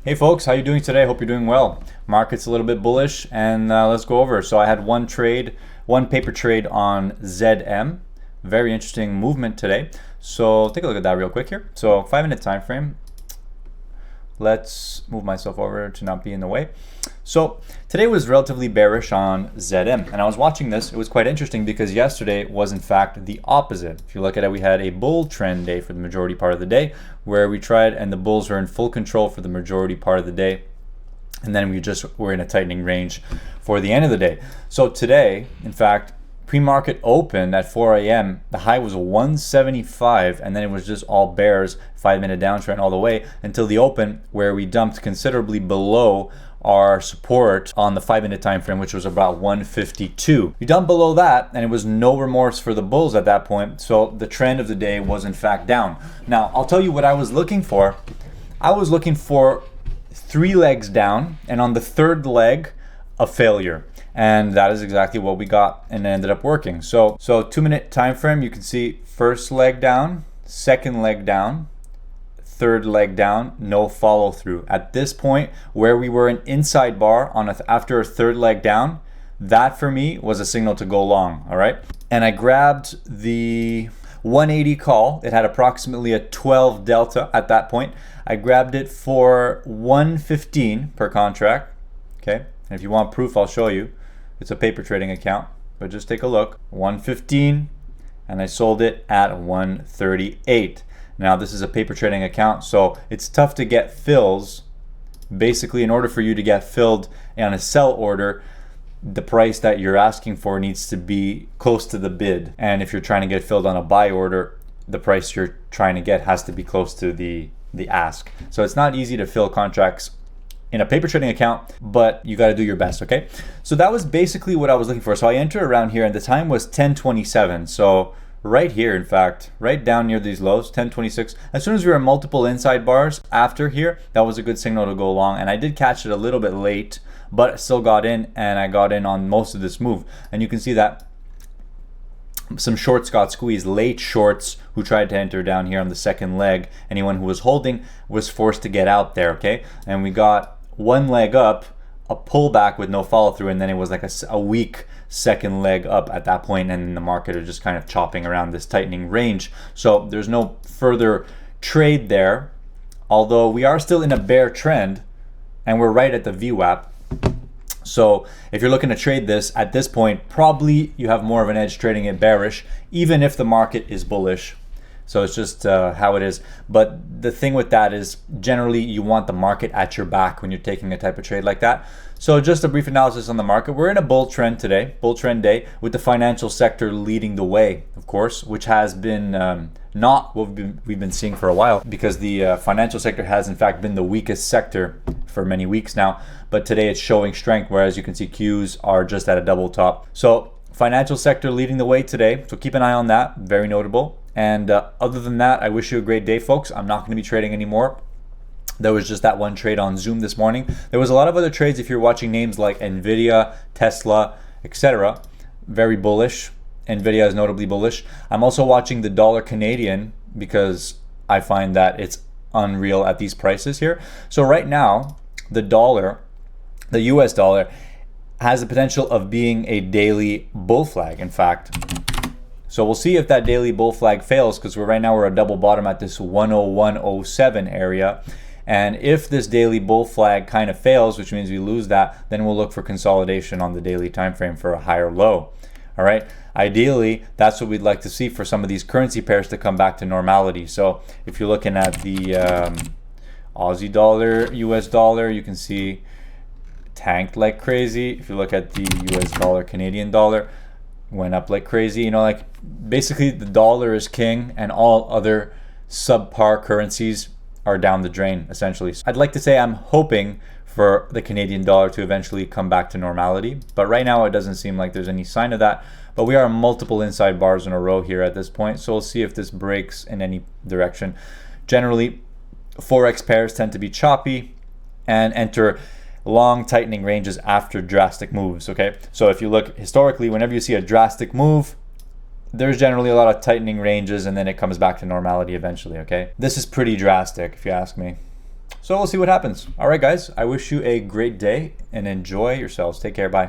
Hey folks, how you doing today? Hope you're doing well. Market's a little bit bullish, and let's go over. So I had one paper trade on ZM. Very interesting movement today. So take a look at that real quick here. So 5-minute time frame. Let's move myself over to not be in the way. So today was relatively bearish on ZM, and I was watching this. It was quite interesting because yesterday was in fact the opposite. If you look at it, we had a bull trend day for the majority part of the day, where we tried, and the bulls were in full control for the majority part of the day, and then we just were in a tightening range for the end of the day. So today, in fact, pre-market opened at 4 a.m. The high was 175, and then it was just all bears, 5-minute downtrend all the way until the open, where we dumped considerably below our support on the 5-minute time frame, which was about 152. We dumped below that, and it was no remorse for the bulls at that point. So the trend of the day was in fact down. Now I'll tell you what I was looking for. I was looking for 3 legs down, and on the third leg, a failure. And that is exactly what we got, and it ended up working. So 2-minute time frame, you can see first leg down, second leg down, third leg down, no follow through. At this point, where we were an inside bar on after a third leg down, that for me was a signal to go long. All right, and I grabbed the 180 call. It had approximately a 12 delta at that point. I grabbed it for 115 per contract. Okay, and if you want proof, I'll show you. It's a paper trading account, but just take a look. 115, and I sold it at 138. Now this is a paper trading account, so it's tough to get fills. Basically, in order for you to get filled on a sell order, the price that you're asking for needs to be close to the bid. And if you're trying to get filled on a buy order, the price you're trying to get has to be close to the ask. So it's not easy to fill contracts in a paper trading account, but you got to do your best. Okay, so that was basically what I was looking for. So I entered around here, and the time was 10:27. So right here, in fact, right down near these lows, 10:26. As soon as we were in multiple inside bars after here, that was a good signal to go long. And I did catch it a little bit late, but still got in, and I got in on most of this move. And you can see that some shorts got squeezed, late shorts who tried to enter down here on the second leg. Anyone who was holding was forced to get out there. Okay, and we got one leg up, a pullback with no follow through, and then it was like a weak second leg up at that point, and the market is just kind of chopping around this tightening range. So there's no further trade there, although we are still in a bear trend, and we're right at the VWAP. So if you're looking to trade this at this point, probably you have more of an edge trading it bearish, even if the market is bullish. So it's just how it is. But the thing with that is generally you want the market at your back when you're taking a type of trade like that. So just a brief analysis on the market. We're in a bull trend today, bull trend day, with the financial sector leading the way, of course, which has been not what we've been seeing for a while, because the financial sector has in fact been the weakest sector for many weeks now. But today it's showing strength, whereas you can see Qs are just at a double top. So financial sector leading the way today. So keep an eye on that, very notable. And other than that, I wish you a great day, folks. I'm not going to be trading anymore. There was just that one trade on Zoom this morning. There was a lot of other trades if you're watching names like NVDA, Tesla, etc. Very bullish. NVIDIA is notably bullish. I'm also watching the dollar Canadian because I find that it's unreal at these prices here. So right now, the dollar, the US dollar, has the potential of being a daily bull flag, in fact. So we'll see if that daily bull flag fails, because right now we're a double bottom at this 101.07 area. And if this daily bull flag kind of fails, which means we lose that, then we'll look for consolidation on the daily time frame for a higher low. All right. Ideally, that's what we'd like to see for some of these currency pairs to come back to normality. So if you're looking at the Aussie dollar, US dollar, you can see tanked like crazy. If you look at the US dollar, Canadian dollar, went up like crazy. You know, like basically the dollar is king, and all other subpar currencies are down the drain, essentially. So I'd like to say I'm hoping for the Canadian dollar to eventually come back to normality, but right now it doesn't seem like there's any sign of that. But we are multiple inside bars in a row here at this point, so we'll see if this breaks in any direction. Generally, forex pairs tend to be choppy and enter long tightening ranges after drastic moves. Okay, so if you look historically, whenever you see a drastic move, there's generally a lot of tightening ranges, and then it comes back to normality eventually. Okay, this is pretty drastic if you ask me. So we'll see what happens. All right, guys, I wish you a great day and enjoy yourselves. Take care. Bye.